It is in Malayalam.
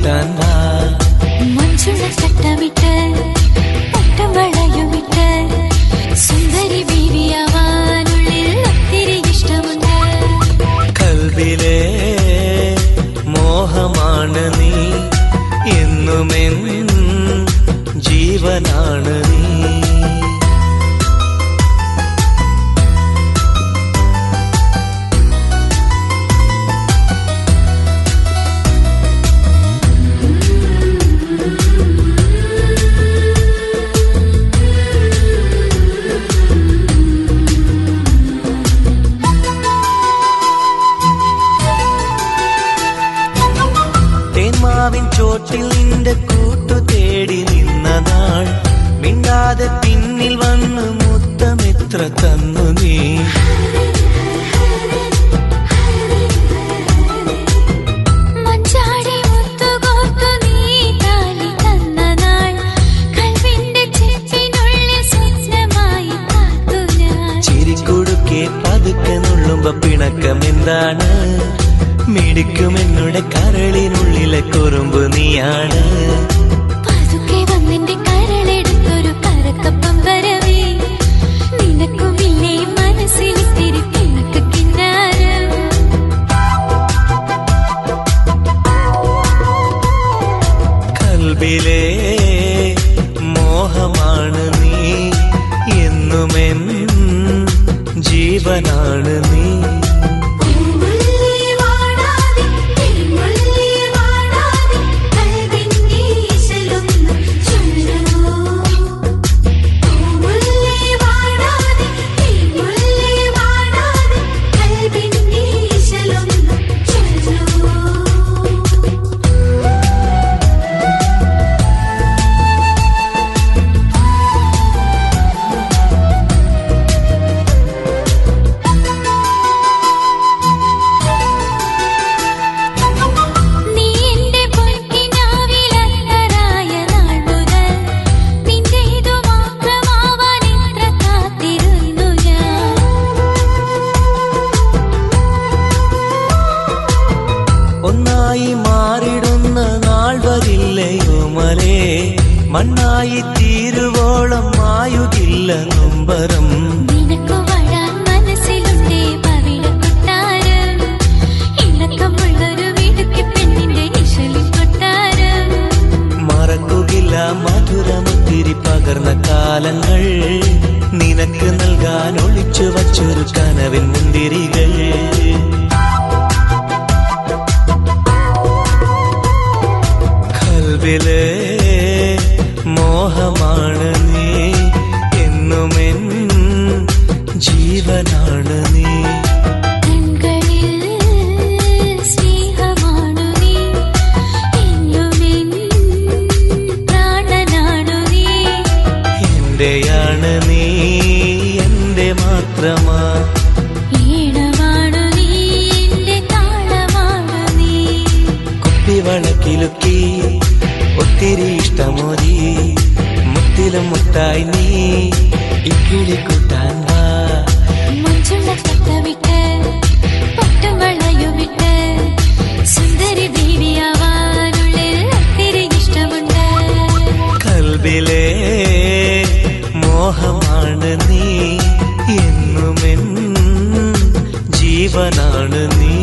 കൂട്ടാൻ വാ. മഞ്ചുള്ള ചട്ടമിട്ട് പട്ടം വളയുമിട്ട് സുന്ദരി ബീവിയാവാനുള്ളിൽ ഒത്തിരി ഇഷ്ടമുണ്ട്. കൽബിലെ മോഹമാണ് നീ, എന്നുമെൻ ജീവനാണ് നീ. തേന്മാവിൻ ചോട്ടിൽ നിന്റെ കൂട്ടു തേടി നിന്ന നാൾ, മിണ്ടാതെ പിന്നിൽ വന്ന് മുത്തമിത്ര തന്നു നീ. മഞ്ചാടി മുത്തുകോർത്തു നീ താലി തന്ന നാൾ, കൽവിന്റെ ചെപ്പിനുള്ളിൽ സ്വപ്നമായി കാത്തു ഞാൻ. ചിരിക്കുടുക്കെ പതുക്കെ നുള്ളുമ്പോ പിണക്കമെന്താണ്? മിടിക്കുമെന്നുടെ കരളിനുള്ളിലെ കുറുമ്പ് നീയാണ്. പതുക്കെ വന്നെന്റെ കരളെടുത്തൊരു കരക്കപ്പം വരവേ, നിനക്കുമില്ലേ മനസ്സിൽ തിരി പിണക്ക് കിന്നാരം. കൽബിലെ മോഹമാണ് നീ, എന്നുമെൻ ജീവനാണ് നീ. മാറിടുന്ന നാൾ വരില്ലയോ മലേ, മണ്ണായി തീരുവോളം മായുകില്ല നൊമ്പരം. നിനക്കു വഴാൻ മനസ്സിലുണ്ടേ പവിഴക്കൊട്ടാരം, ഇണക്കമുള്ളൊരു വീടുക്കി പെണ്ണിന്റെ ഇശലിൻ കൊട്ടാരം. മറക്കുകില്ല മധുരമൊത്തിരി പകർന്ന കാലങ്ങൾ, നിനക്ക് നൽകാൻ ഒളിച്ചു വച്ചൊരു കനവിൻ മുന്തിരികൾ. കൽബിലെ മോഹമാണ് നീ, എന്നുമെൻ ജീവനാണ് നീ. കൺകളിൽ സ്നേഹമാണു നീ, എന്നുമെൻ പ്രാണനാണു നീ. എന്റെയാണ് നീ, എന്റെ മാത്രമാ. ഈണമാണു നീ, എന്റെ താളമാണു നീ. കുപ്പിവളക്കിലുക്കി ഒത്തിരി ഇഷ്ടമോരി, മുത്തിലും മുത്തായി നീ ഇക്കിളി കൂട്ടാൻ വാ. മഞ്ചുള്ള ചട്ടമിട്ട് പട്ടും വളയുമിട്ട് സുന്ദരി ബീവിയാവാനുള്ളിൽ ഒത്തിരി ഇഷ്ടമുണ്ട്. കൽബിലെ മോഹമാണ് നീ, എന്നുമെൻ ജീവനാണ് നീ.